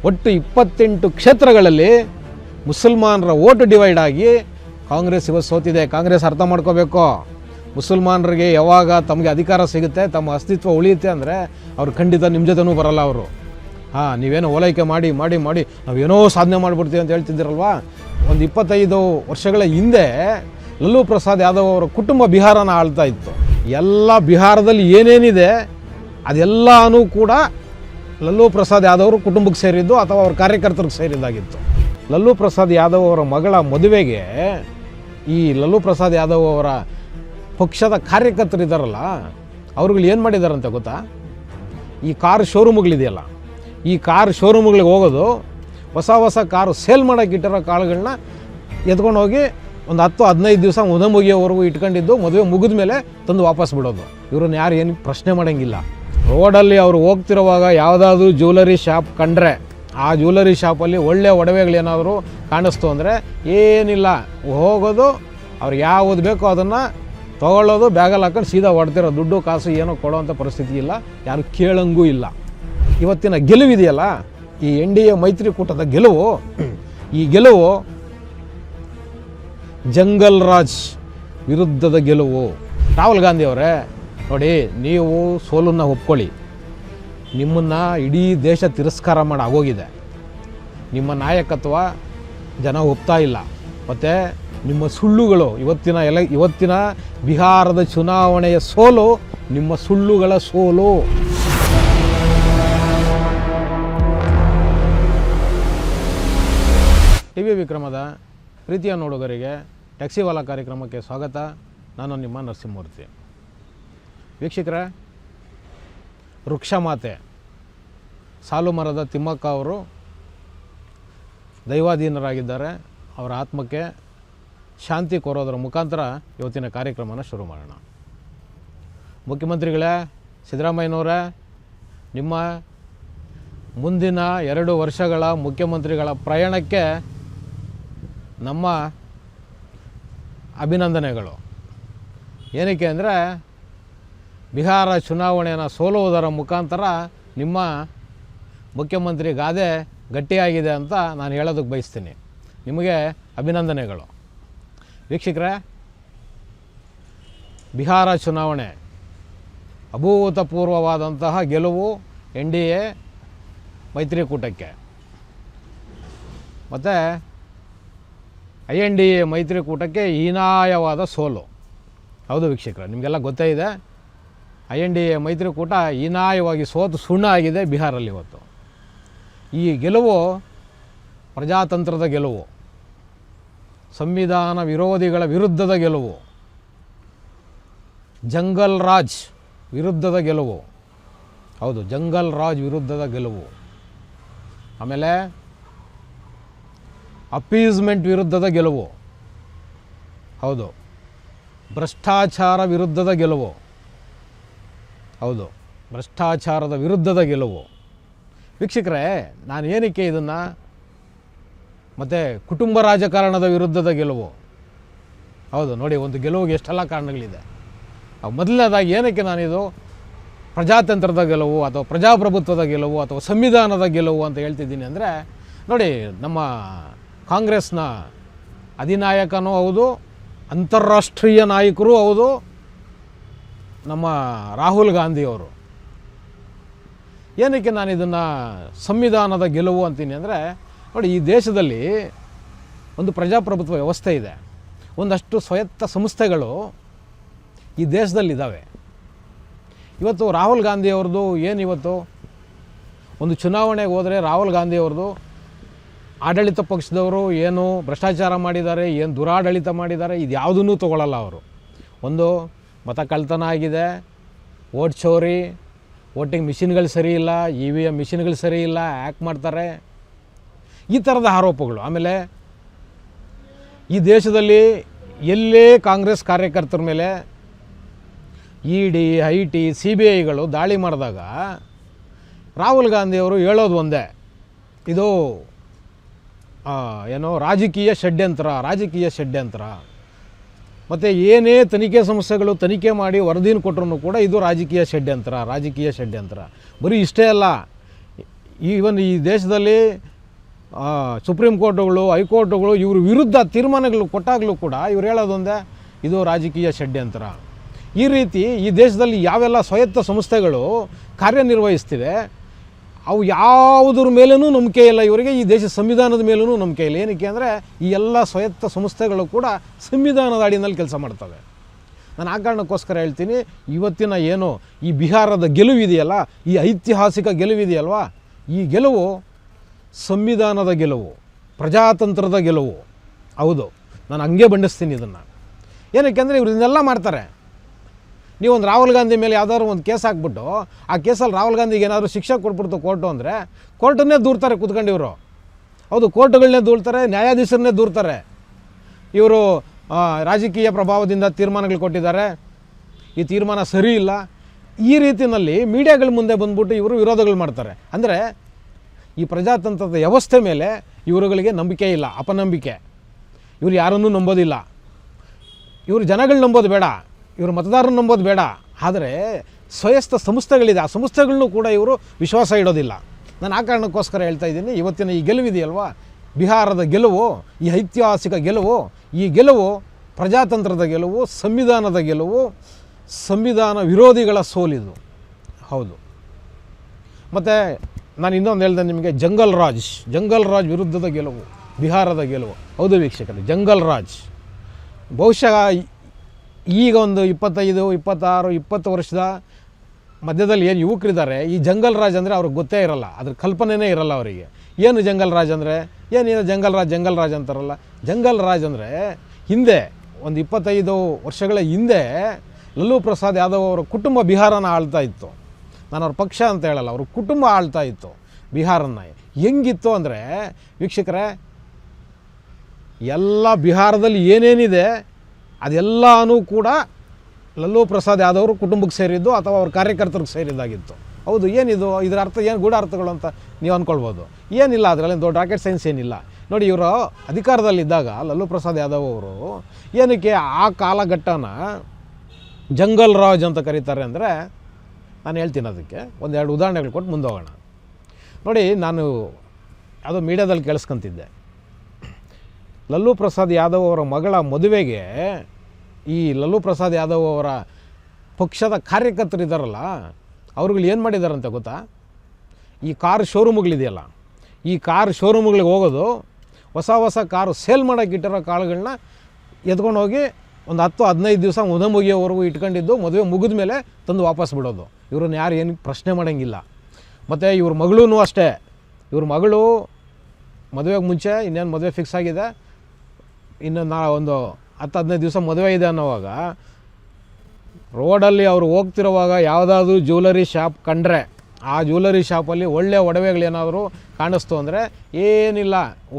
ಒಟ್ಟು 28 ಕ್ಷೇತ್ರಗಳಲ್ಲಿ ಮುಸಲ್ಮಾನರ ಓಟು ಡಿವೈಡ್ ಆಗಿ ಕಾಂಗ್ರೆಸ್ ಇವತ್ತು ಸೋತಿದೆ. ಕಾಂಗ್ರೆಸ್ ಅರ್ಥ ಮಾಡ್ಕೋಬೇಕು. ಮುಸಲ್ಮಾನರಿಗೆ ಯಾವಾಗ ತಮಗೆ ಅಧಿಕಾರ ಸಿಗುತ್ತೆ, ತಮ್ಮ ಅಸ್ತಿತ್ವ ಉಳಿಯುತ್ತೆ ಅಂದರೆ ಅವ್ರು ಖಂಡಿತ ನಿಮ್ಮ ಜೊತೆನೂ ಬರಲ್ಲ. ಅವರು ನೀವೇನೋ ಓಲೈಕೆ ಮಾಡಿ ಮಾಡಿ ಮಾಡಿ ನಾವೇನೋ ಸಾಧನೆ ಮಾಡಿಬಿಡ್ತೀವಿ ಅಂತ ಹೇಳ್ತಿದ್ದೀರಲ್ವಾ. ಒಂದು 25 ವರ್ಷಗಳ ಹಿಂದೆ ಲಲ್ಲೂ ಪ್ರಸಾದ್ ಯಾದವ್ ಅವರ ಕುಟುಂಬ ಬಿಹಾರನ ಆಳ್ತಾ ಇತ್ತು. ಎಲ್ಲ ಬಿಹಾರದಲ್ಲಿ ಏನೇನಿದೆ ಅದೆಲ್ಲನೂ ಕೂಡ ಲಲ್ಲೂ ಪ್ರಸಾದ್ ಯಾದವ್ ಅವರು ಕುಟುಂಬಕ್ಕೆ ಸೇರಿದ್ದು ಅಥವಾ ಅವ್ರ ಕಾರ್ಯಕರ್ತರಿಗೆ ಸೇರಿದ್ದಾಗಿತ್ತು. ಲಲ್ಲೂ ಪ್ರಸಾದ್ ಯಾದವ್ ಅವರ ಮಗಳ ಮದುವೆಗೆ ಈ ಲಲ್ಲೂ ಪ್ರಸಾದ್ ಯಾದವ್ ಅವರ ಪಕ್ಷದ ಕಾರ್ಯಕರ್ತರಿದ್ದಾರಲ್ಲ, ಅವ್ರುಗಳು ಏನು ಮಾಡಿದಾರಂತ ಗೊತ್ತಾ? ಈ ಕಾರ್ ಶೋರೂಮ್ಗಳಿದೆಯಲ್ಲ, ಈ ಕಾರ್ ಶೋರೂಮ್ಗಳಿಗೆ ಹೋಗೋದು, ಹೊಸ ಹೊಸ ಕಾರು ಸೇಲ್ ಮಾಡೋಕೆ ಇಟ್ಟಿರೋ ಕಾರುಗಳನ್ನ ಎತ್ಕೊಂಡು ಹೋಗಿ ಒಂದು 10-15 ದಿವಸ ಮದುವೆ ಮುಗಿಯೋವರೆಗೂ ಇಟ್ಕೊಂಡಿದ್ದು, ಮದುವೆ ಮುಗಿದ ಮೇಲೆ ತಂದು ವಾಪಸ್ ಬಿಡೋದು. ಇವ್ರನ್ನ ಯಾರು ಏನು ಪ್ರಶ್ನೆ ಮಾಡೋಂಗಿಲ್ಲ. ರೋಡಲ್ಲಿ ಅವರು ಹೋಗ್ತಿರುವಾಗ ಯಾವುದಾದ್ರೂ ಜ್ಯುವೆಲರಿ ಶಾಪ್ ಕಂಡ್ರೆ ಆ ಜ್ಯುವೆಲರಿ ಶಾಪಲ್ಲಿ ಒಳ್ಳೆ ಒಡವೆಗಳೇನಾದರೂ ಕಾಣಿಸ್ತು ಅಂದರೆ ಏನಿಲ್ಲ, ಹೋಗೋದು, ಅವ್ರಿಗೆ ಯಾವುದು ಬೇಕೋ ಅದನ್ನು ತೊಗೊಳ್ಳೋದು, ಬ್ಯಾಗಲ್ಲಿ ಹಾಕೊಂಡು ಸೀದಾ ಹೊಡ್ತಿರೋ. ದುಡ್ಡು ಕಾಸು ಏನೋ ಕೊಡೋವಂಥ ಪರಿಸ್ಥಿತಿ ಇಲ್ಲ, ಯಾರು ಕೇಳಂಗೂ ಇಲ್ಲ. ಇವತ್ತಿನ ಗೆಲುವಿದೆಯಲ್ಲ, ಈ NDA ಮೈತ್ರಿಕೂಟದ ಗೆಲುವು, ಈ ಗೆಲುವು ಜಂಗಲ್ ರಾಜ್ ವಿರುದ್ಧದ ಗೆಲುವು. ರಾಹುಲ್ ಗಾಂಧಿ ಅವರೇ ನೋಡಿ, ನೀವು ಸೋಲನ್ನು ಒಪ್ಕೊಳ್ಳಿ. ನಿಮ್ಮನ್ನು ಇಡೀ ದೇಶ ತಿರಸ್ಕಾರ ಮಾಡಿ ಆಗೋಗಿದೆ. ನಿಮ್ಮ ನಾಯಕತ್ವ ಜನ ಒಪ್ತಾ ಇಲ್ಲ. ಮತ್ತು ನಿಮ್ಮ ಸುಳ್ಳುಗಳು, ಇವತ್ತಿನ ಬಿಹಾರದ ಚುನಾವಣೆಯ ಸೋಲು ನಿಮ್ಮ ಸುಳ್ಳುಗಳ ಸೋಲು. TV ವಿಕ್ರಮದ ಪ್ರೀತಿಯ ನೋಡುಗರಿಗೆ ಟ್ಯಾಕ್ಸಿವಾಲಾ ಕಾರ್ಯಕ್ರಮಕ್ಕೆ ಸ್ವಾಗತ. ನಾನು ನಿಮ್ಮ ನರಸಿಂಹಮೂರ್ತಿ. ವೀಕ್ಷಕರೇ, ವೃಕ್ಷಮಾತೆ ಸಾಲು ಮರದ ತಿಮ್ಮಕ್ಕ ಅವರು ದೈವಾಧೀನರಾಗಿದ್ದಾರೆ. ಅವರ ಆತ್ಮಕ್ಕೆ ಶಾಂತಿ ಕೋರೋದರ ಮುಖಾಂತರ ಇವತ್ತಿನ ಕಾರ್ಯಕ್ರಮನ ಶುರು ಮಾಡೋಣ. ಮುಖ್ಯಮಂತ್ರಿಗಳೇ, ಸಿದ್ದರಾಮಯ್ಯನವರೇ, ನಿಮ್ಮ ಮುಂದಿನ 2 ವರ್ಷಗಳ ಮುಖ್ಯಮಂತ್ರಿಗಳ ಪ್ರಯಾಣಕ್ಕೆ ನಮ್ಮ ಅಭಿನಂದನೆಗಳು. ಏನಕ್ಕೆ ಅಂದರೆ, ಬಿಹಾರ ಚುನಾವಣೆಯನ್ನು ಸೋಲುವುದರ ಮುಖಾಂತರ ನಿಮ್ಮ ಮುಖ್ಯಮಂತ್ರಿ ಗಾದೆ ಗಟ್ಟಿಯಾಗಿದೆ ಅಂತ ನಾನು ಹೇಳೋದಕ್ಕೆ ಬಯಸ್ತೀನಿ. ನಿಮಗೆ ಅಭಿನಂದನೆಗಳು. ವೀಕ್ಷಕರೇ, ಬಿಹಾರ ಚುನಾವಣೆ ಅಭೂತಪೂರ್ವವಾದಂತಹ ಗೆಲುವು NDA ಮೈತ್ರಿಕೂಟಕ್ಕೆ. ಮತ್ತು INDA ಮೈತ್ರಿಕೂಟಕ್ಕೆ ಹೀನಾಯವಾದ ಸೋಲು. ಹೌದು ವೀಕ್ಷಕರೇ, ನಿಮಗೆಲ್ಲ ಗೊತ್ತೇ ಇದೆ. INDA ಮೈತ್ರಿಕೂಟ ಹೀನಾಯವಾಗಿ ಸೋತು ಸುಣ್ಣ ಆಗಿದೆ ಬಿಹಾರಲ್ಲಿ ಇವತ್ತು. ಈ ಗೆಲುವು ಪ್ರಜಾತಂತ್ರದ ಗೆಲುವು, ಸಂವಿಧಾನ ವಿರೋಧಿಗಳ ವಿರುದ್ಧದ ಗೆಲುವು, ಜಂಗಲ್ ರಾಜ್ ವಿರುದ್ಧದ ಗೆಲುವು. ಹೌದು, ಜಂಗಲ್ ರಾಜ್ ವಿರುದ್ಧದ ಗೆಲುವು. ಆಮೇಲೆ ಅಪೀಸ್ಮೆಂಟ್ ವಿರುದ್ಧದ ಗೆಲುವು. ಹೌದು, ಭ್ರಷ್ಟಾಚಾರ ವಿರುದ್ಧದ ಗೆಲುವು. ಹೌದು, ಭ್ರಷ್ಟಾಚಾರದ ವಿರುದ್ಧದ ಗೆಲುವು. ವೀಕ್ಷಕರೇ, ನಾನು ಏನಕ್ಕೆ ಇದನ್ನು, ಮತ್ತು ಕುಟುಂಬ ರಾಜಕಾರಣದ ವಿರುದ್ಧದ ಗೆಲುವು. ಹೌದು ನೋಡಿ, ಒಂದು ಗೆಲುವಿಗೆ ಎಷ್ಟೆಲ್ಲ ಕಾರಣಗಳಿದೆ. ಮೊದಲನೇದಾಗಿ ಏನಕ್ಕೆ ನಾನಿದು ಪ್ರಜಾತಂತ್ರದ ಗೆಲುವು ಅಥವಾ ಪ್ರಜಾಪ್ರಭುತ್ವದ ಗೆಲುವು ಅಥವಾ ಸಂವಿಧಾನದ ಗೆಲುವು ಅಂತ ಹೇಳ್ತಿದ್ದೀನಿ ಅಂದರೆ, ನೋಡಿ, ನಮ್ಮ ಕಾಂಗ್ರೆಸ್ನ ಅಧಿನಾಯಕನೂ ಹೌದು, ಅಂತಾರಾಷ್ಟ್ರೀಯ ನಾಯಕರೂ ಹೌದು ನಮ್ಮ ರಾಹುಲ್ ಗಾಂಧಿಯವರು. ಏನಕ್ಕೆ ನಾನು ಇದನ್ನು ಸಂವಿಧಾನದ ಗೆಲುವು ಅಂತೀನಿ ಅಂದರೆ, ನೋಡಿ, ಈ ದೇಶದಲ್ಲಿ ಒಂದು ಪ್ರಜಾಪ್ರಭುತ್ವ ವ್ಯವಸ್ಥೆ ಇದೆ. ಒಂದಷ್ಟು ಸ್ವಾಯತ್ತ ಸಂಸ್ಥೆಗಳು ಈ ದೇಶದಲ್ಲಿದ್ದಾವೆ. ಇವತ್ತು ರಾಹುಲ್ ಗಾಂಧಿಯವ್ರದ್ದು ಏನಿವತ್ತು ಒಂದು ಚುನಾವಣೆಗೆ ಹೋದರೆ ರಾಹುಲ್ ಗಾಂಧಿಯವ್ರದ್ದು ಆಡಳಿತ ಪಕ್ಷದವರು ಏನು ಭ್ರಷ್ಟಾಚಾರ ಮಾಡಿದ್ದಾರೆ, ಏನು ದುರಾಡಳಿತ ಮಾಡಿದ್ದಾರೆ, ಇದು ಯಾವುದನ್ನೂ ತೊಗೊಳ್ಳಲ್ಲ ಅವರು. ಒಂದು ಮತ ಕಳ್ತನ ಆಗಿದೆ, ವೋಟ್ ಚೋರಿ, ವೋಟಿಂಗ್ ಮಿಷಿನ್ಗಳು ಸರಿ ಇಲ್ಲ, EVM ಮಿಷಿನ್ಗಳು ಸರಿ ಇಲ್ಲ, ಹ್ಯಾಕ್ ಮಾಡ್ತಾರೆ, ಈ ಥರದ ಆರೋಪಗಳು. ಆಮೇಲೆ ಈ ದೇಶದಲ್ಲಿ ಎಲ್ಲೇ ಕಾಂಗ್ರೆಸ್ ಕಾರ್ಯಕರ್ತರ ಮೇಲೆ ED, IT, CBIಗಳು ದಾಳಿ ಮಾಡಿದಾಗ ರಾಹುಲ್ ಗಾಂಧಿಯವರು ಹೇಳೋದು ಒಂದೇ, ಇದು ಏನೋ ರಾಜಕೀಯ ಷಡ್ಯಂತ್ರ. ಮತ್ತು ಏನೇ ತನಿಖೆ ಸಂಸ್ಥೆಗಳು ತನಿಖೆ ಮಾಡಿ ವರದಿನ ಕೊಟ್ಟರು ಕೂಡ ಇದು ರಾಜಕೀಯ ಷಡ್ಯಂತ್ರ. ಬರೀ ಇಷ್ಟೇ ಅಲ್ಲ, ಈವನ್ ಈ ದೇಶದಲ್ಲಿ ಸುಪ್ರೀಂ ಕೋರ್ಟುಗಳು ಹೈಕೋರ್ಟುಗಳು ಇವ್ರ ವಿರುದ್ಧ ತೀರ್ಮಾನಗಳು ಕೊಟ್ಟಾಗಲೂ ಕೂಡ ಇವ್ರು ಹೇಳೋದೊಂದೇ, ಇದು ರಾಜಕೀಯ ಷಡ್ಯಂತ್ರ. ಈ ರೀತಿ ಈ ದೇಶದಲ್ಲಿ ಯಾವೆಲ್ಲ ಸ್ವಾಯತ್ತ ಸಂಸ್ಥೆಗಳು ಕಾರ್ಯನಿರ್ವಹಿಸ್ತಿವೆ ಅವು ಯಾವುದ್ರ ಮೇಲೂ ನಂಬಿಕೆ ಇಲ್ಲ ಇವರಿಗೆ, ಈ ದೇಶದ ಸಂವಿಧಾನದ ಮೇಲೂ ನಂಬಿಕೆ ಇಲ್ಲ. ಏನಕ್ಕೆ ಅಂದರೆ ಈ ಎಲ್ಲ ಸ್ವಾಯತ್ತ ಸಂಸ್ಥೆಗಳು ಕೂಡ ಸಂವಿಧಾನದ ಅಡಿನಲ್ಲಿ ಕೆಲಸ ಮಾಡ್ತವೆ. ನಾನು ಆ ಕಾರಣಕ್ಕೋಸ್ಕರ ಹೇಳ್ತೀನಿ, ಇವತ್ತಿನ ಏನು ಈ ಬಿಹಾರದ ಗೆಲುವಿದೆಯಲ್ಲ, ಈ ಐತಿಹಾಸಿಕ ಗೆಲುವಿದೆಯಲ್ವಾ, ಈ ಗೆಲುವು ಸಂವಿಧಾನದ ಗೆಲುವು, ಪ್ರಜಾತಂತ್ರದ ಗೆಲುವು. ಹೌದು, ನಾನು ಹಂಗೆ ಬಣ್ಣಿಸ್ತೀನಿ ಇದನ್ನು. ಏನಕ್ಕೆ ಅಂದರೆ ಇವ್ರು ಇದನ್ನೆಲ್ಲ ಮಾಡ್ತಾರೆ. ನೀವೊಂದು ರಾಹುಲ್ ಗಾಂಧಿ ಮೇಲೆ ಯಾವುದಾದ್ರು ಒಂದು ಕೇಸ್ ಹಾಕ್ಬಿಟ್ಟು ಆ ಕೇಸಲ್ಲಿ ರಾಹುಲ್ ಗಾಂಧಿಗೆ ಏನಾದರೂ ಶಿಕ್ಷೆ ಕೊಟ್ಬಿಡ್ತು ಕೋರ್ಟು ಅಂದರೆ, ಕೋರ್ಟನ್ನೇ ದೂರ್ತಾರೆ ಕೂತ್ಕೊಂಡು ಇವರು. ಹೌದು, ಕೋರ್ಟುಗಳನ್ನೇ ದೂರ್ತಾರೆ, ನ್ಯಾಯಾಧೀಶರನ್ನೇ ದೂರ್ತಾರೆ. ಇವರು ರಾಜಕೀಯ ಪ್ರಭಾವದಿಂದ ತೀರ್ಮಾನಗಳು ಕೊಟ್ಟಿದ್ದಾರೆ, ಈ ತೀರ್ಮಾನ ಸರಿ ಇಲ್ಲ, ಈ ರೀತಿಯಲ್ಲಿ ಮೀಡಿಯಾಗಳ ಮುಂದೆ ಬಂದ್ಬಿಟ್ಟು ಇವರು ವಿರೋಧಗಳು ಮಾಡ್ತಾರೆ. ಅಂದರೆ ಈ ಪ್ರಜಾತಂತ್ರದ ವ್ಯವಸ್ಥೆ ಮೇಲೆ ಇವರುಗಳಿಗೆ ನಂಬಿಕೆ ಇಲ್ಲ, ಅಪನಂಬಿಕೆ. ಇವರು ಯಾರನ್ನೂ ನಂಬೋದಿಲ್ಲ, ಇವರು ಜನಗಳು ನಂಬೋದು ಬೇಡ, ಇವರು ಮತದಾರರನ್ನು ನಂಬೋದು ಬೇಡ. ಆದರೆ ಸ್ವಯಸ್ಥ ಸಂಸ್ಥೆಗಳಿದೆ, ಆ ಸಂಸ್ಥೆಗಳನ್ನೂ ಕೂಡ ಇವರು ವಿಶ್ವಾಸ ಇಡೋದಿಲ್ಲ. ನಾನು ಆ ಕಾರಣಕ್ಕೋಸ್ಕರ ಹೇಳ್ತಾ ಇದ್ದೀನಿ, ಇವತ್ತಿನ ಈ ಗೆಲುವಿದೆಯಲ್ವಾ, ಬಿಹಾರದ ಗೆಲುವು, ಈ ಐತಿಹಾಸಿಕ ಗೆಲುವು, ಈ ಗೆಲುವು ಪ್ರಜಾತಂತ್ರದ ಗೆಲುವು, ಸಂವಿಧಾನದ ಗೆಲುವು, ಸಂವಿಧಾನ ವಿರೋಧಿಗಳ ಸೋಲಿದು. ಹೌದು. ಮತ್ತು ನಾನು ಇನ್ನೊಂದು ಹೇಳ್ದೆ ನಿಮಗೆ, ಜಂಗಲ್ ರಾಜ್ ವಿರುದ್ಧದ ಗೆಲುವು, ಬಿಹಾರದ ಗೆಲುವು. ಹೌದು ವೀಕ್ಷಕರೇ, ಜಂಗಲ್ ರಾಜ್ ಬಹುಶಃ ಈಗ ಒಂದು 25, 26, 20 ವರ್ಷದ ಮಧ್ಯದಲ್ಲಿ ಏನು ಯುವಕರಿದ್ದಾರೆ, ಈ ಜಂಗಲ್ ರಾಜ್ ಅಂದರೆ ಅವ್ರಿಗೆ ಗೊತ್ತೇ ಇರಲ್ಲ, ಅದ್ರ ಕಲ್ಪನೆಯೇ ಇರಲ್ಲ ಅವರಿಗೆ. ಏನು ಜಂಗಲ್ ರಾಜ್ ಅಂದರೆ ಏನೇನು, ಜಂಗಲ್ ರಾಜ್ ಅಂತಾರಲ್ಲ. ಜಂಗಲ್ ರಾಜ್ ಅಂದರೆ ಹಿಂದೆ ಒಂದು 25 ವರ್ಷಗಳ ಹಿಂದೆ ಲಲ್ಲೂ ಪ್ರಸಾದ್ ಯಾದವ್ ಅವರ ಕುಟುಂಬ ಬಿಹಾರನ ಆಳ್ತಾ ಇತ್ತು. ನಾನು ಅವ್ರ ಪಕ್ಷ ಅಂತ ಹೇಳಲ್ಲ, ಅವ್ರ ಕುಟುಂಬ ಆಳ್ತಾ ಇತ್ತು ಬಿಹಾರನ್ನು. ಹೆಂಗಿತ್ತು ಅಂದರೆ ವೀಕ್ಷಕರೇ, ಎಲ್ಲ ಬಿಹಾರದಲ್ಲಿ ಏನೇನಿದೆ ಅದೆಲ್ಲನೂ ಕೂಡ ಲಲ್ಲೂ ಪ್ರಸಾದ್ ಯಾದವ್ ಕುಟುಂಬಕ್ಕೆ ಸೇರಿದ್ದು ಅಥವಾ ಅವ್ರ ಕಾರ್ಯಕರ್ತರಿಗೆ ಸೇರಿದ್ದಾಗಿತ್ತು. ಹೌದು, ಏನಿದು, ಇದರ ಅರ್ಥ ಏನು, ಗೂಢ ಅರ್ಥಗಳು ಅಂತ ನೀವು ಅಂದ್ಕೊಳ್ಬೋದು. ಏನಿಲ್ಲ, ಅದರಲ್ಲಿ ದೊಡ್ಡ ರಾಕೆಟ್ ಸೈನ್ಸ್ ಏನಿಲ್ಲ. ನೋಡಿ, ಇವರು ಅಧಿಕಾರದಲ್ಲಿದ್ದಾಗ ಲಲ್ಲೂ ಪ್ರಸಾದ್ ಯಾದವ್ ಅವರು ಏನಕ್ಕೆ ಆ ಕಾಲಘಟ್ಟನ ಜಂಗಲ್ ರಾಜ್ ಅಂತ ಕರೀತಾರೆ ಅಂದರೆ, ನಾನು ಹೇಳ್ತೀನಿ ಅದಕ್ಕೆ ಒಂದೆರಡು ಉದಾಹರಣೆಗಳು ಕೊಟ್ಟು ಮುಂದೋಗೋಣ. ನೋಡಿ, ನಾನು ಯಾವುದೋ ಮೀಡಿಯಾದಲ್ಲಿ ಕೇಳಿಸ್ಕೊಂತಿದ್ದೆ, ಲಲ್ಲೂ ಪ್ರಸಾದ್ ಯಾದವ್ ಅವರ ಮಗಳ ಮದುವೆಗೆ ಈ ಲಲ್ಲೂ ಪ್ರಸಾದ್ ಯಾದವ್ ಅವರ ಪಕ್ಷದ ಕಾರ್ಯಕರ್ತರಿದ್ದಾರಲ್ಲ, ಅವ್ರುಗಳು ಏನು ಮಾಡಿದಾರಂತ ಗೊತ್ತಾ? ಈ ಕಾರ್ ಶೋರೂಮ್ಗಳಿದೆಯಲ್ಲ, ಈ ಕಾರ್ ಶೋರೂಮ್ಗಳಿಗೆ ಹೋಗೋದು, ಹೊಸ ಕಾರು ಸೇಲ್ ಮಾಡೋಕ್ಕೆ ಇಟ್ಟಿರೋ ಕಾರುಗಳನ್ನ ಎತ್ಕೊಂಡು ಹೋಗಿ ಒಂದು 10-15 ದಿವಸ ಮದುವೆ ಮುಗಿಯೋವರೆಗೂ ಇಟ್ಕೊಂಡಿದ್ದು, ಮದುವೆ ಮುಗಿದ ಮೇಲೆ ತಂದು ವಾಪಸ್ ಬಿಡೋದು. ಇವ್ರನ್ನ ಯಾರು ಏನು ಪ್ರಶ್ನೆ ಮಾಡೋಂಗಿಲ್ಲ. ಮತ್ತು ಇವ್ರ ಮಗಳೂ ಅಷ್ಟೇ, ಇವ್ರ ಮಗಳು ಮದುವೆಗೆ ಮುಂಚೆ ಇನ್ನೇನು ಮದುವೆ ಫಿಕ್ಸ್ ಆಗಿದೆ, ಇನ್ನು ಒಂದು 10-15 ದಿವಸ ಮದುವೆ ಇದೆ ಅನ್ನೋವಾಗ ರೋಡಲ್ಲಿ ಅವರು ಹೋಗ್ತಿರುವಾಗ ಯಾವುದಾದ್ರೂ ಜ್ಯುವೆಲರಿ ಶಾಪ್ ಕಂಡ್ರೆ, ಆ ಜ್ಯುವೆಲರಿ ಶಾಪಲ್ಲಿ ಒಳ್ಳೆ ಒಡವೆಗಳೇನಾದರೂ ಕಾಣಿಸ್ತು ಅಂದರೆ ಏನಿಲ್ಲ,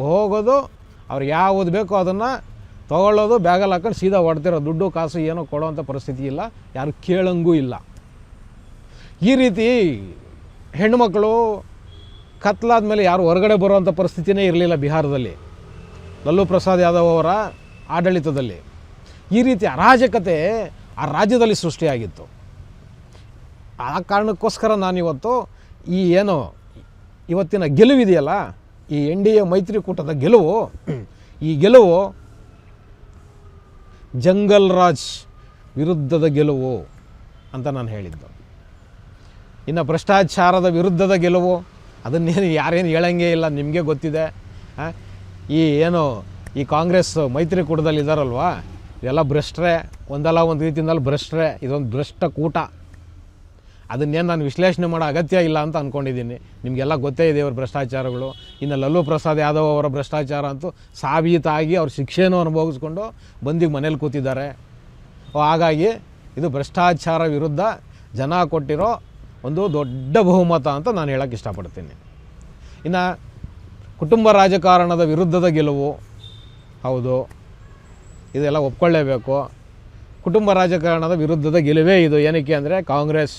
ಹೋಗೋದು, ಅವ್ರಿಗೆ ಯಾವುದು ಬೇಕೋ ಅದನ್ನು ತೊಗೊಳ್ಳೋದು, ಬ್ಯಾಗಲ್ಲಿ ಹಾಕೊಂಡು ಸೀದಾ ಹೊಡ್ತಿರೋ, ದುಡ್ಡು ಕಾಸು ಏನೋ ಕೊಡೋವಂಥ ಪರಿಸ್ಥಿತಿ ಇಲ್ಲ, ಯಾರು ಕೇಳಂಗೂ ಇಲ್ಲ. ಈ ರೀತಿ ಹೆಣ್ಣುಮಕ್ಕಳು ಕತ್ಲಾದ ಮೇಲೆ ಯಾರು ಹೊರಗಡೆ ಬರುವಂಥ ಪರಿಸ್ಥಿತಿನೇ ಇರಲಿಲ್ಲ ಬಿಹಾರದಲ್ಲಿ, ಲಲ್ಲೂ ಪ್ರಸಾದ್ ಯಾದವ್ ಅವರ ಆಡಳಿತದಲ್ಲಿ. ಈ ರೀತಿ ಅರಾಜಕತೆ ಆ ರಾಜ್ಯದಲ್ಲಿ ಸೃಷ್ಟಿಯಾಗಿತ್ತು. ಆ ಕಾರಣಕ್ಕೋಸ್ಕರ ನಾನಿವತ್ತು ಈ ಏನು ಇವತ್ತಿನ ಗೆಲುವಿದೆಯಲ್ಲ, ಈ NDA ಮೈತ್ರಿಕೂಟದ ಗೆಲುವು, ಈ ಗೆಲುವು ಜಂಗಲ್ ರಾಜ್ ವಿರುದ್ಧದ ಗೆಲುವು ಅಂತ ನಾನು ಹೇಳಿದ್ದು. ಇನ್ನು ಭ್ರಷ್ಟಾಚಾರದ ವಿರುದ್ಧದ ಗೆಲುವು, ಅದನ್ನೇನು ಯಾರೇನು ಹೇಳಂಗೇ ಇಲ್ಲ, ನಿಮಗೆ ಗೊತ್ತಿದೆ. ಈ ಕಾಂಗ್ರೆಸ್ ಮೈತ್ರಿಕೂಟದಲ್ಲಿ ಇದ್ದಾರಲ್ವ, ಇವೆಲ್ಲ ಭ್ರಷ್ಟರೇ, ಒಂದಲ್ಲ ಒಂದು ರೀತಿಯಲ್ಲಿ ಭ್ರಷ್ಟರೇ, ಇದೊಂದು ಭ್ರಷ್ಟ ಕೂಟ. ಅದನ್ನೇನು ನಾನು ವಿಶ್ಲೇಷಣೆ ಮಾಡೋ ಅಗತ್ಯ ಇಲ್ಲ ಅಂತ ಅಂದ್ಕೊಂಡಿದ್ದೀನಿ. ನಿಮಗೆಲ್ಲ ಗೊತ್ತೇ ಇದೆ ಇವ್ರ ಭ್ರಷ್ಟಾಚಾರಗಳು. ಇನ್ನು ಲಲ್ಲೂ ಪ್ರಸಾದ್ ಯಾದವ್ ಅವರ ಭ್ರಷ್ಟಾಚಾರ ಅಂತೂ ಸಾಬೀತಾಗಿ ಅವ್ರ ಶಿಕ್ಷೆನೂ ಅನುಭವಿಸ್ಕೊಂಡು ಬಂದಿಗೆ ಮನೇಲಿ ಕೂತಿದ್ದಾರೆ. ಹಾಗಾಗಿ ಇದು ಭ್ರಷ್ಟಾಚಾರ ವಿರುದ್ಧ ಜನ ಕೊಟ್ಟಿರೋ ಒಂದು ದೊಡ್ಡ ಬಹುಮತ ಅಂತ ನಾನು ಹೇಳೋಕ್ಕೆ ಇಷ್ಟಪಡ್ತೀನಿ. ಇನ್ನು ಕುಟುಂಬ ರಾಜಕಾರಣದ ವಿರುದ್ಧದ ಗೆಲುವು, ಹೌದು, ಇದೆಲ್ಲ ಒಪ್ಕೊಳ್ಳೇಬೇಕು. ಕುಟುಂಬ ರಾಜಕಾರಣದ ವಿರುದ್ಧದ ಗೆಲುವೇ ಇದು. ಏನಕ್ಕೆ ಅಂದರೆ ಕಾಂಗ್ರೆಸ್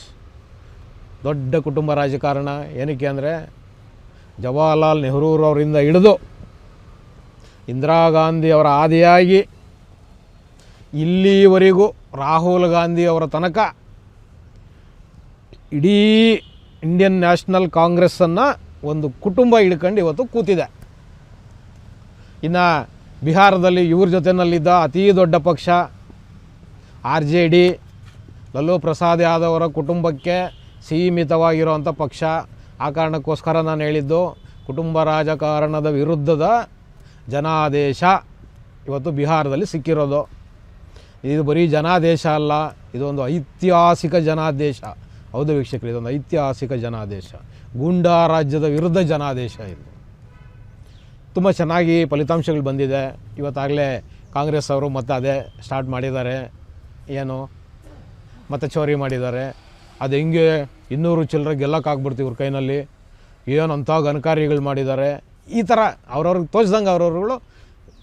ದೊಡ್ಡ ಕುಟುಂಬ ರಾಜಕಾರಣ. ಏನಕ್ಕೆ ಅಂದರೆ ಜವಾಹರ್ಲಾಲ್ ನೆಹರೂರವರಿಂದ ಹಿಡಿದು ಇಂದಿರಾ ಗಾಂಧಿ ಅವರ ಆದಿಯಾಗಿ ಇಲ್ಲಿವರೆಗೂ ರಾಹುಲ್ ಗಾಂಧಿ ಅವರ ತನಕ ಇಡೀ ಇಂಡಿಯನ್ ನ್ಯಾಷನಲ್ ಕಾಂಗ್ರೆಸ್ಸನ್ನು ಒಂದು ಕುಟುಂಬ ಹಿಡ್ಕೊಂಡು ಇವತ್ತು ಕೂತಿದೆ. ಇನ್ನು ಬಿಹಾರದಲ್ಲಿ ಇವ್ರ ಜೊತೆಯಲ್ಲಿದ್ದ ಅತೀ ದೊಡ್ಡ ಪಕ್ಷ RJD, ಲಲ್ಲೂ ಪ್ರಸಾದ್ ಯಾದವ್ ಅವರ ಕುಟುಂಬಕ್ಕೆ ಸೀಮಿತವಾಗಿರುವಂಥ ಪಕ್ಷ. ಆ ಕಾರಣಕ್ಕೋಸ್ಕರ ನಾನು ಹೇಳಿದ್ದು ಕುಟುಂಬ ರಾಜಕಾರಣದ ವಿರುದ್ಧದ ಜನಾದೇಶ ಇವತ್ತು ಬಿಹಾರದಲ್ಲಿ ಸಿಕ್ಕಿರೋದು. ಇದು ಬರೀ ಜನಾದೇಶ ಅಲ್ಲ, ಇದೊಂದು ಐತಿಹಾಸಿಕ ಜನಾದೇಶ. ಹೌದು ವೀಕ್ಷಕರು, ಇದೊಂದು ಐತಿಹಾಸಿಕ ಜನಾದೇಶ, ಗೂಂಡಾ ರಾಜ್ಯದ ವಿರುದ್ಧ ಜನಾದೇಶ. ಇದು ತುಂಬ ಚೆನ್ನಾಗಿ ಫಲಿತಾಂಶಗಳು ಬಂದಿದೆ. ಇವತ್ತಾಗಲೇ ಕಾಂಗ್ರೆಸ್ ಅವರು ಮತ್ತೆ ಅದೇ ಸ್ಟಾರ್ಟ್ ಮಾಡಿದ್ದಾರೆ, ಏನು ಮತ್ತೆ ಚೋರಿ ಮಾಡಿದ್ದಾರೆ. ಅದು ಹೆಂಗೆ 200 ಚಿಲ್ಲರೆ ಗೆಲ್ಲಕ್ಕಾಗ್ಬಿಡ್ತೀವಿ ಇವ್ರ ಕೈನಲ್ಲಿ, ಏನಂತ ಘನಕಾರ್ಯಗಳು ಮಾಡಿದ್ದಾರೆ. ಈ ಥರ ಅವ್ರವ್ರಿಗೆ ತೋಚಿದಂಗೆ ಅವ್ರವ್ರುಗಳು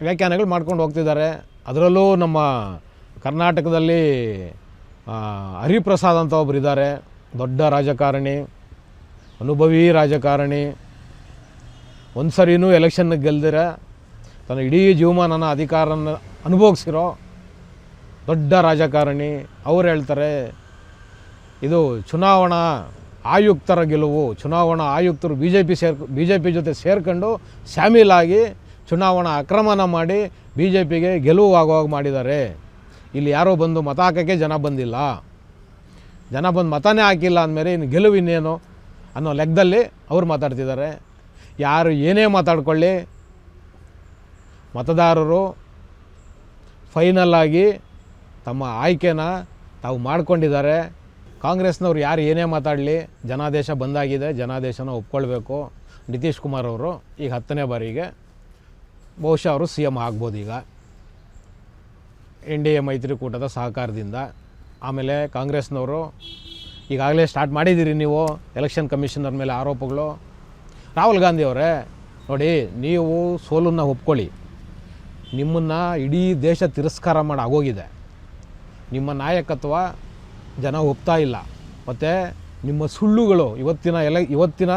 ವ್ಯಾಖ್ಯಾನಗಳು ಮಾಡ್ಕೊಂಡು ಹೋಗ್ತಿದ್ದಾರೆ. ಅದರಲ್ಲೂ ನಮ್ಮ ಕರ್ನಾಟಕದಲ್ಲಿ ಹರಿಪ್ರಸಾದ್ ಅಂತ ಒಬ್ಬರು ಇದ್ದಾರೆ, ದೊಡ್ಡ ರಾಜಕಾರಣಿ, ಅನುಭವಿ ರಾಜಕಾರಣಿ. ಒಂದು ಸರಿನೂ ಎಲೆಕ್ಷನ್ಗೆ ಗೆಲ್ದಿರ ತನ್ನ ಇಡೀ ಜೀವಮಾನನ ಅಧಿಕಾರನ ಅನುಭವಿಸಿರೋ ದೊಡ್ಡ ರಾಜಕಾರಣಿ. ಅವ್ರು ಹೇಳ್ತಾರೆ ಇದು ಚುನಾವಣಾ ಆಯುಕ್ತರ ಗೆಲುವು, ಚುನಾವಣಾ ಆಯುಕ್ತರು ಬಿ ಜೆ ಪಿ ಜೊತೆ ಸೇರ್ಕೊಂಡು ಶಾಮೀಲಾಗಿ ಚುನಾವಣಾ ಅಕ್ರಮನ ಮಾಡಿ BJPಗೆ ಗೆಲುವು ಆಗುವಾಗ ಮಾಡಿದ್ದಾರೆ. ಇಲ್ಲಿ ಯಾರೋ ಬಂದು ಮತ ಹಾಕೋಕ್ಕೆ ಜನ ಬಂದಿಲ್ಲ, ಜನ ಬಂದು ಮತನೇ ಹಾಕಿಲ್ಲ ಅಂದಮೇಲೆ ಇನ್ನು ಗೆಲುವು ಇನ್ನೇನು ಅನ್ನೋ ಲೆಕ್ಕದಲ್ಲಿ ಅವ್ರು ಮಾತಾಡ್ತಿದ್ದಾರೆ. ಯಾರು ಏನೇ ಮಾತಾಡ್ಕೊಳ್ಳಿ, ಮತದಾರರು ಫೈನಲ್ಲಾಗಿ ತಮ್ಮ ಆಯ್ಕೆನ ತಾವು ಮಾಡ್ಕೊಂಡಿದ್ದಾರೆ. ಕಾಂಗ್ರೆಸ್ನವ್ರು ಯಾರು ಏನೇ ಮಾತಾಡಲಿ ಜನಾದೇಶ ಬಂದಾಗಿದೆ, ಜನಾದೇಶನ ಒಪ್ಕೊಳ್ಬೇಕು. ನಿತೀಶ್ ಕುಮಾರ್ ಅವರು ಈಗ 10ನೇ ಬಾರಿಗೆ ಬಹುಶಃ ಅವರು CM ಆಗ್ಬೋದು ಈಗ NDA ಮೈತ್ರಿಕೂಟದ ಸಹಕಾರದಿಂದ. ಆಮೇಲೆ ಕಾಂಗ್ರೆಸ್ನವರು ಈಗಾಗಲೇ ಸ್ಟಾರ್ಟ್ ಮಾಡಿದ್ದೀರಿ ನೀವು ಎಲೆಕ್ಷನ್ ಕಮಿಷನರ್ ಮೇಲೆ ಆರೋಪಗಳು. ರಾಹುಲ್ ಗಾಂಧಿ ಅವರೇ ನೋಡಿ, ನೀವು ಸೋಲನ್ನು ಒಪ್ಕೊಳ್ಳಿ, ನಿಮ್ಮನ್ನು ಇಡೀ ದೇಶ ತಿರಸ್ಕಾರ ಮಾಡಿ ಆಗೋಗಿದೆ. ನಿಮ್ಮ ನಾಯಕತ್ವ ಜನ ಒಪ್ತಾ ಇಲ್ಲ. ಮತ್ತು ನಿಮ್ಮ ಸುಳ್ಳುಗಳು ಇವತ್ತಿನ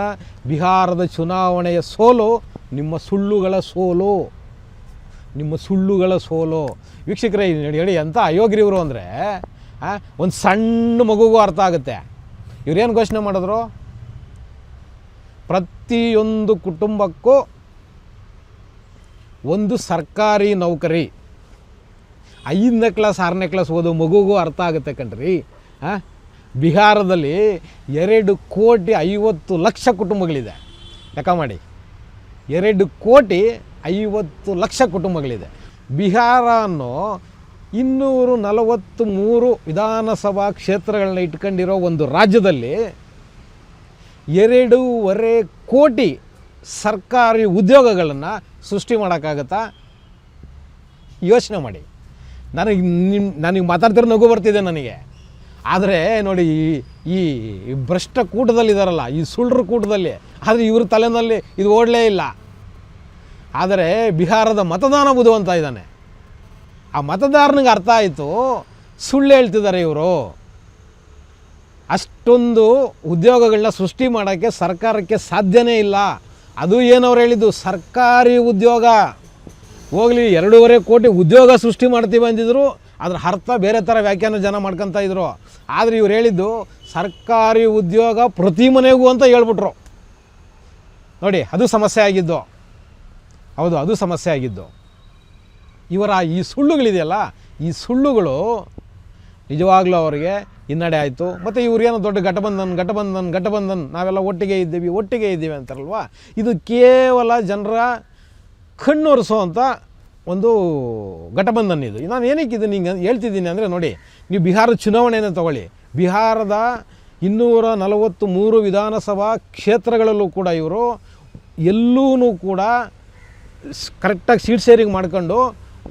ಬಿಹಾರದ ಚುನಾವಣೆಯ ಸೋಲು ನಿಮ್ಮ ಸುಳ್ಳುಗಳ ಸೋಲು, ನಿಮ್ಮ ಸುಳ್ಳುಗಳ ಸೋಲು. ವೀಕ್ಷಕರೇ ಹೇಳಿ, ಎಂಥ ಅಯೋಗ್ಯರಿವರು ಅಂದರೆ ಒಂದು ಸಣ್ಣ ಮಗುಗೂ ಅರ್ಥ ಆಗುತ್ತೆ. ಇವರೇನು ಘೋಷಣೆ ಮಾಡಿದ್ರು, ಪ್ರತಿಯೊಂದು ಕುಟುಂಬಕ್ಕೂ ಒಂದು ಸರ್ಕಾರಿ ನೌಕರಿ. 5ನೇ ಕ್ಲಾಸ್ 6ನೇ ಕ್ಲಾಸ್ ಓದೋ ಮಗುಗೂ ಅರ್ಥ ಆಗುತ್ತೆ ಕಣ್ರಿ. ಬಿಹಾರದಲ್ಲಿ 2,50,00,000 ಕುಟುಂಬಗಳಿದೆ. ಲೆಕ್ಕ ಮಾಡಿ, 2,50,00,000 ಕುಟುಂಬಗಳಿದೆ. ಬಿಹಾರ ಅನ್ನೋ 243 ವಿಧಾನಸಭಾ ಕ್ಷೇತ್ರಗಳನ್ನ ಇಟ್ಕೊಂಡಿರೋ ಒಂದು ರಾಜ್ಯದಲ್ಲಿ 2.5 ಕೋಟಿ ಸರ್ಕಾರಿ ಉದ್ಯೋಗಗಳನ್ನು ಸೃಷ್ಟಿ ಮಾಡೋಕ್ಕಾಗತ್ತಾ? ಯೋಚನೆ ಮಾಡಿ. ನನಗೆ ಮಾತಾಡ್ತಿರೋ ನಗು ಬರ್ತಿದೆ ನನಗೆ. ಆದರೆ ನೋಡಿ, ಈ ಭ್ರಷ್ಟ ಕೂಟದಲ್ಲಿದ್ದಾರಲ್ಲ, ಈ ಸುಳ್ಳು ಕೂಟದಲ್ಲಿ, ಆದರೆ ಇವ್ರ ತಲೆಯಲ್ಲಿ ಇದು ಓಡಲೇ ಇಲ್ಲ. ಆದರೆ ಬಿಹಾರದ ಮತದಾನ ಬುದ್ಧಿವಂತ ಇದ್ದಾನೆ. ಆ ಮತದಾರನಿಗೆ ಅರ್ಥ ಆಯಿತು, ಸುಳ್ಳು ಹೇಳ್ತಿದ್ದಾರೆ ಇವರು. ಅಷ್ಟೊಂದು ಉದ್ಯೋಗಗಳನ್ನ ಸೃಷ್ಟಿ ಮಾಡೋಕ್ಕೆ ಸರ್ಕಾರಕ್ಕೆ ಸಾಧ್ಯನೇ ಇಲ್ಲ. ಅದು ಏನವ್ರು ಹೇಳಿದ್ದು, ಸರ್ಕಾರಿ ಉದ್ಯೋಗ. ಹೋಗಲಿ 2.5 ಕೋಟಿ ಉದ್ಯೋಗ ಸೃಷ್ಟಿ ಮಾಡ್ತೀವಿ ಅಂದಿದ್ರು, ಅದ್ರ ಅರ್ಥ ಬೇರೆ ಥರ ವ್ಯಾಖ್ಯಾನ ಜನ ಮಾಡ್ಕೊತ ಇದ್ರು. ಆದರೆ ಇವ್ರು ಹೇಳಿದ್ದು ಸರ್ಕಾರಿ ಉದ್ಯೋಗ ಪ್ರತಿ ಮನೆಗೂ ಅಂತ ಹೇಳ್ಬಿಟ್ರು. ನೋಡಿ, ಅದು ಸಮಸ್ಯೆ ಆಗಿದ್ದು. ಹೌದು, ಅದು ಸಮಸ್ಯೆ ಆಗಿದ್ದು. ಇವರ ಈ ಸುಳ್ಳುಗಳಿದೆಯಲ್ಲ, ಈ ಸುಳ್ಳುಗಳು ನಿಜವಾಗ್ಲೂ ಅವರಿಗೆ ಹಿನ್ನಡೆ ಆಯಿತು. ಮತ್ತು ಇವ್ರೇನೋ ದೊಡ್ಡ ಘಟಬಂಧನ್ ನಾವೆಲ್ಲ ಒಟ್ಟಿಗೆ ಇದ್ದೀವಿ ಅಂತಾರಲ್ವ. ಇದು ಕೇವಲ ಜನರ ಕಣ್ಣೊರೆಸೋವಂಥ ಒಂದು ಘಟಬಂಧನ್ ಇದು. ನಾನು ಏನಕ್ಕೆ ಇದು ನಿಂಗೆ ಹೇಳ್ತಿದ್ದೀನಿ ಅಂದರೆ, ನೋಡಿ, ನೀವು ಬಿಹಾರದ ಚುನಾವಣೆಯನ್ನು ತಗೊಳ್ಳಿ. ಬಿಹಾರದ 243 ವಿಧಾನಸಭಾ ಕ್ಷೇತ್ರಗಳಲ್ಲೂ ಕೂಡ ಇವರು ಎಲ್ಲೂ ಕೂಡ ಕರೆಕ್ಟಾಗಿ ಸೀಟ್ ಶೇರಿಂಗ್ ಮಾಡ್ಕೊಂಡು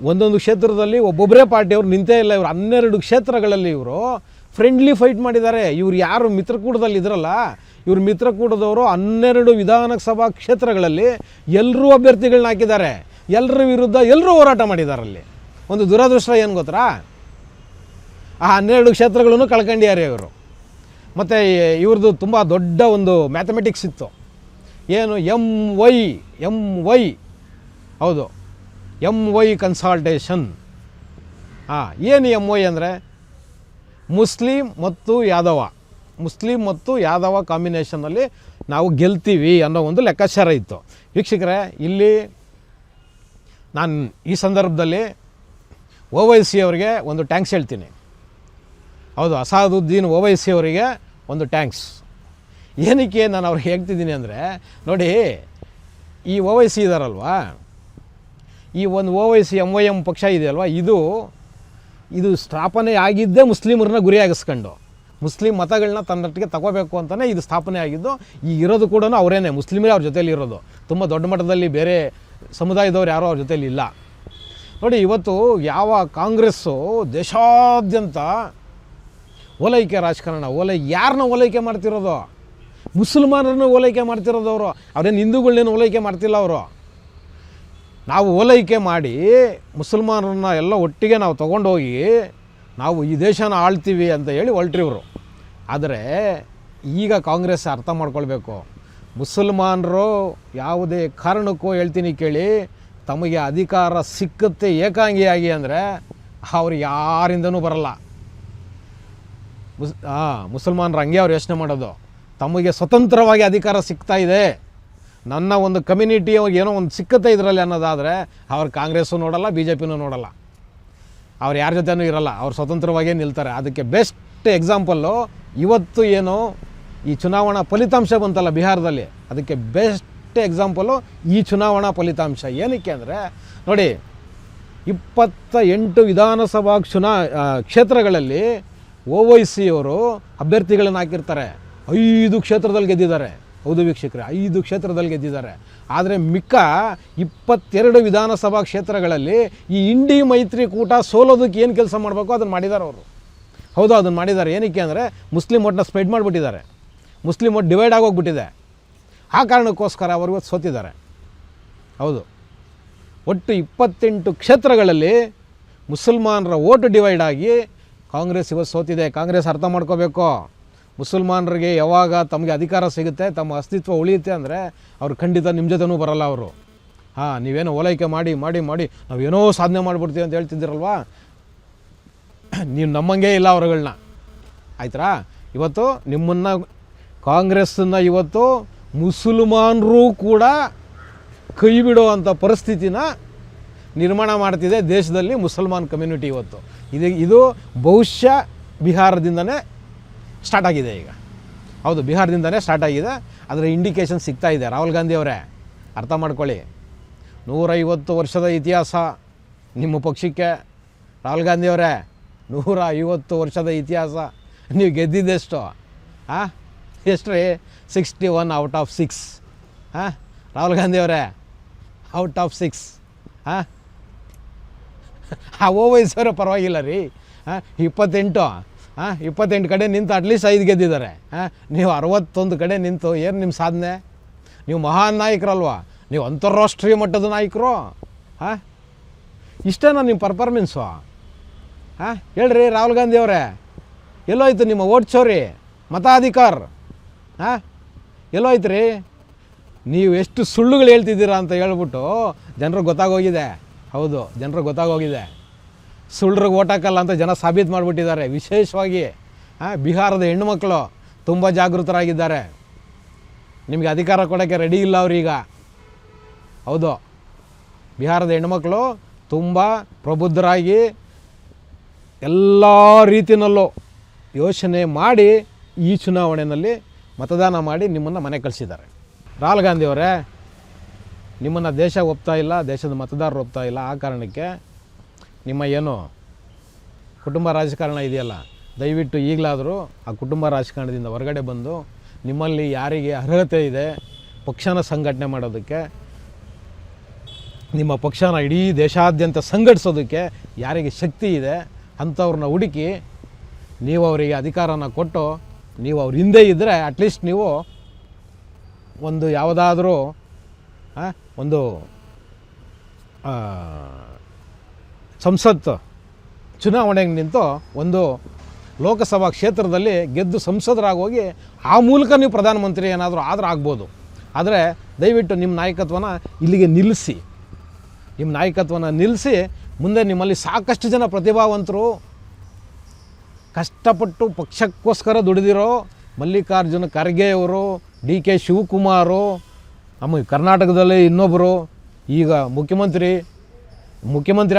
ಒಂದೊಂದು ಕ್ಷೇತ್ರದಲ್ಲಿ ಒಬ್ಬೊಬ್ಬರೇ ಪಾರ್ಟಿಯವರು ನಿಂತೇ ಇಲ್ಲ. ಇವರು 12 ಕ್ಷೇತ್ರಗಳಲ್ಲಿ ಇವರು ಫ್ರೆಂಡ್ಲಿ ಫೈಟ್ ಮಾಡಿದ್ದಾರೆ. ಇವ್ರು ಯಾರು ಮಿತ್ರಕೂಟದಲ್ಲಿ ಇದ್ರಲ್ಲ, ಇವ್ರು ಮಿತ್ರಕೂಟದವರು 12 ವಿಧಾನಸಭಾ ಕ್ಷೇತ್ರಗಳಲ್ಲಿ ಎಲ್ಲರೂ ಅಭ್ಯರ್ಥಿಗಳನ್ನ ಹಾಕಿದ್ದಾರೆ. ಎಲ್ಲರ ವಿರುದ್ಧ ಎಲ್ಲರೂ ಹೋರಾಟ ಮಾಡಿದಾರಲ್ಲಿ. ಒಂದು ದುರದೃಷ್ಟ ಏನು ಗೊತ್ತಾ, ಆ 12 ಕ್ಷೇತ್ರಗಳನ್ನು ಕಳ್ಕೊಂಡಿದ್ದಾರೆ ಇವರು. ಮತ್ತು ಇವ್ರದ್ದು ತುಂಬ ದೊಡ್ಡ ಒಂದು ಮ್ಯಾಥಮೆಟಿಕ್ಸ್ ಇತ್ತು. ಏನು MY ಹೌದು, MY ಕನ್ಸಲ್ಟೇಷನ್. ಏನು MY ಅಂದರೆ ಮುಸ್ಲಿಂ ಮತ್ತು ಯಾದವ ಕಾಂಬಿನೇಷನ್ನಲ್ಲಿ ನಾವು ಗೆಲ್ತೀವಿ ಅನ್ನೋ ಒಂದು ಲೆಕ್ಕಾಚಾರ ಇತ್ತು. ವೀಕ್ಷಕರೇ, ಇಲ್ಲಿ ನಾನು ಈ ಸಂದರ್ಭದಲ್ಲಿ OWC ಅವರಿಗೆ ಒಂದು ಟ್ಯಾಂಕ್ಸ್ ಹೇಳ್ತೀನಿ. ಹೌದು, ಅಸಾದುದ್ದೀನ್ OWC ಅವರಿಗೆ ಒಂದು ಟ್ಯಾಂಕ್ಸ್. ಏನಕ್ಕೆ ನಾನು ಅವ್ರಿಗೆ ಹೇಳ್ತಿದ್ದೀನಿ ಅಂದರೆ, ನೋಡಿ, ಈ OWC ಇದ್ದಾರಲ್ವಾ, ಈ ಒಂದು OWC MYM ಪಕ್ಷ ಇದೆಯಲ್ವ, ಇದು ಸ್ಥಾಪನೆ ಆಗಿದ್ದೇ ಮುಸ್ಲಿಮರನ್ನ ಗುರಿಯಾಗಿಸ್ಕೊಂಡು ಮುಸ್ಲಿಂ ಮತಗಳನ್ನ ತನ್ನೊಟ್ಟಿಗೆ ತಗೋಬೇಕು ಅಂತಲೇ ಇದು ಸ್ಥಾಪನೆ ಆಗಿದ್ದು. ಈ ಇರೋದು ಕೂಡ ಅವರೇನೆ, ಮುಸ್ಲಿಮರೇ ಅವ್ರ ಜೊತೇಲಿ ಇರೋದು. ತುಂಬ ದೊಡ್ಡ ಮಟ್ಟದಲ್ಲಿ ಬೇರೆ ಸಮುದಾಯದವ್ರು ಯಾರೂ ಅವ್ರ ಜೊತೇಲಿ ಇಲ್ಲ. ನೋಡಿ, ಇವತ್ತು ಯಾವ ಕಾಂಗ್ರೆಸ್ಸು ದೇಶಾದ್ಯಂತ ಓಲೈಕೆ ರಾಜಕಾರಣ, ಯಾರನ್ನ ಓಲೈಕೆ ಮಾಡ್ತಿರೋದು? ಮುಸಲ್ಮಾನರನ್ನು ಓಲೈಕೆ ಮಾಡ್ತಿರೋದು ಅವರು. ಅವ್ರೇನು ಹಿಂದೂಗಳನ್ನೇನು ಓಲೈಕೆ ಮಾಡ್ತಿಲ್ಲ ಅವರು. ನಾವು ಓಲೈಕೆ ಮಾಡಿ ಮುಸಲ್ಮಾನರನ್ನ ಎಲ್ಲ ಒಟ್ಟಿಗೆ ನಾವು ತೊಗೊಂಡೋಗಿ ನಾವು ಈ ದೇಶನ ಆಳ್ತೀವಿ ಅಂತ ಹೇಳಿ ಹೊರಟ್ರಿವರು. ಆದರೆ ಈಗ ಕಾಂಗ್ರೆಸ್ ಅರ್ಥ ಮಾಡ್ಕೊಳ್ಬೇಕು, ಮುಸಲ್ಮಾನರು ಯಾವುದೇ ಕಾರಣಕ್ಕೂ ಹೇಳ್ತೀನಿ ಕೇಳಿ, ತಮಗೆ ಅಧಿಕಾರ ಸಿಕ್ಕುತ್ತೆ ಏಕಾಂಗಿಯಾಗಿ ಅಂದರೆ ಅವ್ರು ಯಾರಿಂದನೂ ಬರಲ್ಲ. ಮುಸಲ್ಮಾನರು ಹಂಗೆ ಅವ್ರು ಯೋಚನೆ ಮಾಡೋದು, ತಮಗೆ ಸ್ವತಂತ್ರವಾಗಿ ಅಧಿಕಾರ ಸಿಗ್ತಾ ಇದೆ, ನನ್ನ ಒಂದು ಕಮ್ಯುನಿಟಿ ಏನೋ ಒಂದು ಸಿಕ್ಕತ್ತೆ ಇದರಲ್ಲಿ ಅನ್ನೋದಾದರೆ ಅವ್ರು ಕಾಂಗ್ರೆಸ್ಸು ನೋಡಲ್ಲ, BJPನೂ ನೋಡಲ್ಲ, ಅವ್ರು ಯಾರ ಜೊತೆನೂ ಇರಲ್ಲ, ಅವ್ರು ಸ್ವತಂತ್ರವಾಗೇ ನಿಲ್ತಾರೆ. ಅದಕ್ಕೆ ಬೆಸ್ಟ್ ಎಕ್ಸಾಂಪಲ್ಲು ಇವತ್ತು ಏನು ಈ ಚುನಾವಣಾ ಫಲಿತಾಂಶ ಬಂತಲ್ಲ ಬಿಹಾರದಲ್ಲಿ, ಅದಕ್ಕೆ ಬೆಸ್ಟ್ ಎಕ್ಸಾಂಪಲು ಈ ಚುನಾವಣಾ ಫಲಿತಾಂಶ. ಏನಕ್ಕೆ ಅಂದರೆ ನೋಡಿ, 28 ವಿಧಾನಸಭಾ ಕ್ಷೇತ್ರಗಳಲ್ಲಿ OWC ಅವರು ಅಭ್ಯರ್ಥಿಗಳನ್ನು ಹಾಕಿರ್ತಾರೆ. 5 ಕ್ಷೇತ್ರದಲ್ಲಿ ಗೆದ್ದಿದ್ದಾರೆ. ಹೌದು ವೀಕ್ಷಕರೇ, 5 ಕ್ಷೇತ್ರದಲ್ಲಿ ಗೆದ್ದಿದ್ದಾರೆ. ಆದರೆ ಮಿಕ್ಕ 22 ವಿಧಾನಸಭಾ ಕ್ಷೇತ್ರಗಳಲ್ಲಿ ಈ ಇಂಡಿ ಮೈತ್ರಿಕೂಟ ಸೋಲೋದಕ್ಕೆ ಏನು ಕೆಲಸ ಮಾಡಬೇಕು ಅದನ್ನು ಮಾಡಿದ್ದಾರೆ ಅವರು. ಹೌದು, ಅದನ್ನು ಮಾಡಿದ್ದಾರೆ. ಏನಕ್ಕೆ ಅಂದರೆ ಮುಸ್ಲಿಂ ಓಟ್ನ ಸ್ಪ್ರೆಡ್ ಮಾಡಿಬಿಟ್ಟಿದ್ದಾರೆ, ಮುಸ್ಲಿಂ ಓಟ್ ಡಿವೈಡ್ ಆಗೋಗ್ಬಿಟ್ಟಿದೆ. ಆ ಕಾರಣಕ್ಕೋಸ್ಕರ ಅವರು ಸೋತಿದ್ದಾರೆ. ಹೌದು, ಒಟ್ಟು 28 ಕ್ಷೇತ್ರಗಳಲ್ಲಿ ಮುಸಲ್ಮಾನರ ಓಟು ಡಿವೈಡ್ ಆಗಿ ಕಾಂಗ್ರೆಸ್ ಇವತ್ತು ಸೋತಿದೆ. ಕಾಂಗ್ರೆಸ್ ಅರ್ಥ ಮಾಡ್ಕೋಬೇಕು, ಮುಸಲ್ಮಾನರಿಗೆ ಯಾವಾಗ ತಮಗೆ ಅಧಿಕಾರ ಸಿಗುತ್ತೆ, ತಮ್ಮ ಅಸ್ತಿತ್ವ ಉಳಿಯುತ್ತೆ ಅಂದರೆ ಅವ್ರು ಖಂಡಿತ ನಿಮ್ಮ ಜೊತೆನೂ ಬರಲ್ಲ ಅವರು. ನೀವೇನೋ ಓಲೈಕೆ ಮಾಡಿ ಮಾಡಿ ಮಾಡಿ ನಾವೇನೋ ಸಾಧನೆ ಮಾಡಿಬಿಡ್ತೀವಿ ಅಂತ ಹೇಳ್ತಿದ್ದೀರಲ್ವ, ನೀವು ನಮ್ಮಂಗೆ ಇಲ್ಲ ಅವ್ರುಗಳನ್ನ. ಆಯ್ತಾ? ಇವತ್ತು ನಿಮ್ಮನ್ನು ಕಾಂಗ್ರೆಸ್ಸನ್ನು ಇವತ್ತು ಮುಸಲ್ಮಾನರು ಕೂಡ ಕೈ ಬಿಡುವಂಥ ಪರಿಸ್ಥಿತಿನ ನಿರ್ಮಾಣ ಮಾಡ್ತಿದೆ ದೇಶದಲ್ಲಿ ಮುಸಲ್ಮಾನ್ ಕಮ್ಯುನಿಟಿ. ಇವತ್ತು ಇದು ಬಹುಶಃ ಬಿಹಾರದಿಂದನೇ ಸ್ಟಾರ್ಟ್ ಆಗಿದೆ ಈಗ. ಹೌದು, ಬಿಹಾರದಿಂದನೇ ಸ್ಟಾರ್ಟ್ ಆಗಿದೆ. ಅದರ ಇಂಡಿಕೇಶನ್ ಸಿಗ್ತಾ ಇದೆ. ರಾಹುಲ್ ಗಾಂಧಿ ಅವರೇ, ಅರ್ಥ ಮಾಡ್ಕೊಳ್ಳಿ, 150 ವರ್ಷದ ಇತಿಹಾಸ ನಿಮ್ಮ ಪಕ್ಷಕ್ಕೆ. ರಾಹುಲ್ ಗಾಂಧಿ ಅವರೇ, 150 ವರ್ಷದ ಇತಿಹಾಸ. ನೀವು ಗೆದ್ದಿದ್ದೆಷ್ಟು? ಎಷ್ಟು ರೀ? 61 ಔಟ್ ಆಫ್ 6. ರಾಹುಲ್ ಗಾಂಧಿ ಅವರೇ, ಔಟ್ ಆಫ್ 6. OWC ಅವರೇ ಪರವಾಗಿಲ್ಲ ರೀ, 28 ಕಡೆ ನಿಂತು ಅಟ್ಲೀಸ್ಟ್ 5 ಗೆದ್ದಿದ್ದಾರೆ. ನೀವು 61 ಕಡೆ ನಿಂತು ಏನು ನಿಮ್ಮ ಸಾಧನೆ? ನೀವು ಮಹಾನ್ ನಾಯಕರಲ್ವಾ, ನೀವು ಅಂತಾರಾಷ್ಟ್ರೀಯ ಮಟ್ಟದ ನಾಯಕರು. ಇಷ್ಟೇನಾ ನಿಮ್ಮ ಪರ್ಫಾರ್ಮೆನ್ಸು? ಹೇಳ್ರಿ ರಾಹುಲ್ ಗಾಂಧಿ ಅವರೇ, ಎಲ್ಲೋಯ್ತು ನಿಮ್ಮ ಓಟ್ ಚೋರಿ, ಮತಾಧಿಕಾರ? ಎಲ್ಲೋಯ್ತು ರೀ? ನೀವು ಎಷ್ಟು ಸುಳ್ಳುಗಳು ಹೇಳ್ತಿದ್ದೀರಾ ಅಂತ ಹೇಳ್ಬಿಟ್ಟು ಜನರಿಗೆ ಗೊತ್ತಾಗೋಗಿದೆ. ಹೌದು, ಜನರಿಗೆ ಗೊತ್ತಾಗೋಗಿದೆ. ಸುಳ್ಳರಿಗೆ ಓಟ್ ಹಾಕಲ್ಲ ಅಂತ ಜನ ಸಾಬೀತು ಮಾಡಿಬಿಟ್ಟಿದ್ದಾರೆ. ವಿಶೇಷವಾಗಿ ಬಿಹಾರದ ಹೆಣ್ಣುಮಕ್ಕಳು ತುಂಬ ಜಾಗೃತರಾಗಿದ್ದಾರೆ. ನಿಮಗೆ ಅಧಿಕಾರ ಕೊಡೋಕ್ಕೆ ರೆಡಿ ಇಲ್ಲ ಅವ್ರೀಗ. ಹೌದು, ಬಿಹಾರದ ಹೆಣ್ಣುಮಕ್ಕಳು ತುಂಬ ಪ್ರಬುದ್ಧರಾಗಿ ಎಲ್ಲ ರೀತಿಯಲ್ಲೂ ಯೋಚನೆ ಮಾಡಿ ಈ ಚುನಾವಣೆಯಲ್ಲಿ ಮತದಾನ ಮಾಡಿ ನಿಮ್ಮನ್ನು ಮನೆ ಕಳಿಸಿದ್ದಾರೆ. ರಾಹುಲ್ ಗಾಂಧಿ ಅವರೇ, ನಿಮ್ಮನ್ನು ದೇಶ ಒಪ್ತಾ ಇಲ್ಲ, ದೇಶದ ಮತದಾರರು ಒಪ್ತಾ ಇಲ್ಲ. ಆ ಕಾರಣಕ್ಕೆ ನಿಮ್ಮ ಏನು ಕುಟುಂಬ ರಾಜಕಾರಣ ಇದೆಯಲ್ಲ, ದಯವಿಟ್ಟು ಈಗಲಾದರೂ ಆ ಕುಟುಂಬ ರಾಜಕಾರಣದಿಂದ ಹೊರಗಡೆ ಬಂದು ನಿಮ್ಮಲ್ಲಿ ಯಾರಿಗೆ ಅರ್ಹತೆ ಇದೆ ಪಕ್ಷನ ಸಂಘಟನೆ ಮಾಡೋದಕ್ಕೆ, ನಿಮ್ಮ ಪಕ್ಷನ ಇಡೀ ದೇಶಾದ್ಯಂತ ಸಂಘಟಿಸೋದಕ್ಕೆ ಯಾರಿಗೆ ಶಕ್ತಿ ಇದೆ ಅಂಥವ್ರನ್ನ ಹುಡುಕಿ ನೀವು ಅವರಿಗೆ ಅಧಿಕಾರನ ಕೊಟ್ಟು ನೀವು ಅವ್ರ ಹಿಂದೆ ಇದ್ದರೆ ಅಟ್ಲೀಸ್ಟ್ ನೀವು ಒಂದು ಯಾವುದಾದ್ರೂ ಒಂದು ಸಂಸತ್ ಚುನಾವಣೆಗೆ ನಿಂತು ಒಂದು ಲೋಕಸಭಾ ಕ್ಷೇತ್ರದಲ್ಲಿ ಗೆದ್ದು ಸಂಸದರಾಗೋಗಿ ಆ ಮೂಲಕ ನೀವು ಪ್ರಧಾನಮಂತ್ರಿ ಏನಾದರೂ ಆದರೂ ಆಗ್ಬೋದು. ಆದರೆ ದಯವಿಟ್ಟು ನಿಮ್ಮ ನಾಯಕತ್ವನ ಇಲ್ಲಿಗೆ ನಿಲ್ಲಿಸಿ, ನಿಮ್ಮ ನಾಯಕತ್ವನ ನಿಲ್ಲಿಸಿ ಮುಂದೆ ನಿಮ್ಮಲ್ಲಿ ಸಾಕಷ್ಟು ಜನ ಪ್ರತಿಭಾವಂತರು ಕಷ್ಟಪಟ್ಟು ಪಕ್ಷಕ್ಕೋಸ್ಕರ ದುಡಿದಿರೋ ಮಲ್ಲಿಕಾರ್ಜುನ ಖರ್ಗೆ ಅವರು, DK ಶಿವಕುಮಾರು, ನಮ್ಮ ಕರ್ನಾಟಕದಲ್ಲಿ ಇನ್ನೊಬ್ಬರು ಈಗ ಮುಖ್ಯಮಂತ್ರಿ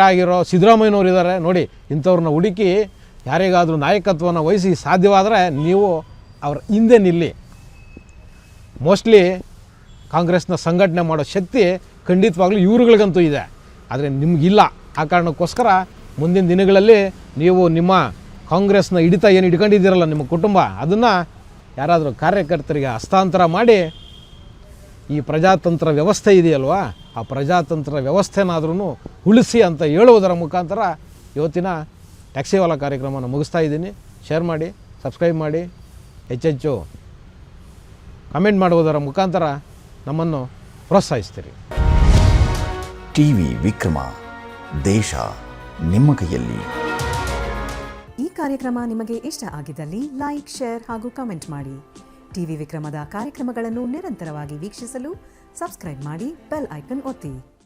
ಆಗಿರೋ ಸಿದ್ದರಾಮಯ್ಯನವ್ರು ಇದ್ದಾರೆ ನೋಡಿ. ಇಂಥವ್ರನ್ನ ಹುಡುಕಿ ಯಾರಿಗಾದರೂ ನಾಯಕತ್ವನ ವಹಿಸಿ ಸಾಧ್ಯವಾದರೆ ನೀವು ಅವ್ರ ಹಿಂದೆ ನಿಲ್ಲಿ. ಮೋಸ್ಟ್ಲಿ ಕಾಂಗ್ರೆಸ್ನ ಸಂಘಟನೆ ಮಾಡೋ ಶಕ್ತಿ ಖಂಡಿತವಾಗ್ಲೂ ಇವ್ರುಗಳಿಗಂತೂ ಇದೆ, ಆದರೆ ನಿಮಗಿಲ್ಲ. ಆ ಕಾರಣಕ್ಕೋಸ್ಕರ ಮುಂದಿನ ದಿನಗಳಲ್ಲಿ ನೀವು ನಿಮ್ಮ ಕಾಂಗ್ರೆಸ್ನ ಹಿಡಿತ ಏನು ಹಿಡ್ಕೊಂಡಿದ್ದೀರಲ್ಲ ನಿಮ್ಮ ಕುಟುಂಬ, ಅದನ್ನು ಯಾರಾದರೂ ಕಾರ್ಯಕರ್ತರಿಗೆ ಹಸ್ತಾಂತರ ಮಾಡಿ ಈ ಪ್ರಜಾತಂತ್ರ ವ್ಯವಸ್ಥೆ ಇದೆಯಲ್ವಾ, ಆ ಪ್ರಜಾತಂತ್ರ ವ್ಯವಸ್ಥೆನಾದ್ರೂ ಉಳಿಸಿ ಅಂತ ಹೇಳುವುದರ ಮುಖಾಂತರ ಇವತ್ತಿನ ಟ್ಯಾಕ್ಸಿವಾಲ ಕಾರ್ಯಕ್ರಮನ ಮುಗಿಸ್ತಾ ಇದ್ದೀನಿ. ಶೇರ್ ಮಾಡಿ, ಸಬ್ಸ್ಕ್ರೈಬ್ ಮಾಡಿ, ಹೆಚ್ಚೆಚ್ಚು ಕಮೆಂಟ್ ಮಾಡುವುದರ ಮುಖಾಂತರ ನಮ್ಮನ್ನು ಪ್ರೋತ್ಸಾಹಿಸ್ತೀರಿ. ಟಿವಿ ವಿಕ್ರಮ, ದೇಶ ನಿಮ್ಮ ಕೈಯಲ್ಲಿ. ಈ ಕಾರ್ಯಕ್ರಮ ನಿಮಗೆ ಇಷ್ಟ ಆಗಿದ್ದಲ್ಲಿ ಲೈಕ್, ಶೇರ್ ಹಾಗೂ ಕಮೆಂಟ್ ಮಾಡಿ. ಟಿವಿ ವಿಕ್ರಮದ ಕಾರ್ಯಕ್ರಮಗಳನ್ನು ನಿರಂತರವಾಗಿ ವೀಕ್ಷಿಸಲು ಸಬ್ಸ್ಕ್ರೈಬ್ ಮಾಡಿ, ಬೆಲ್ ಐಕನ್ ಒತ್ತಿ.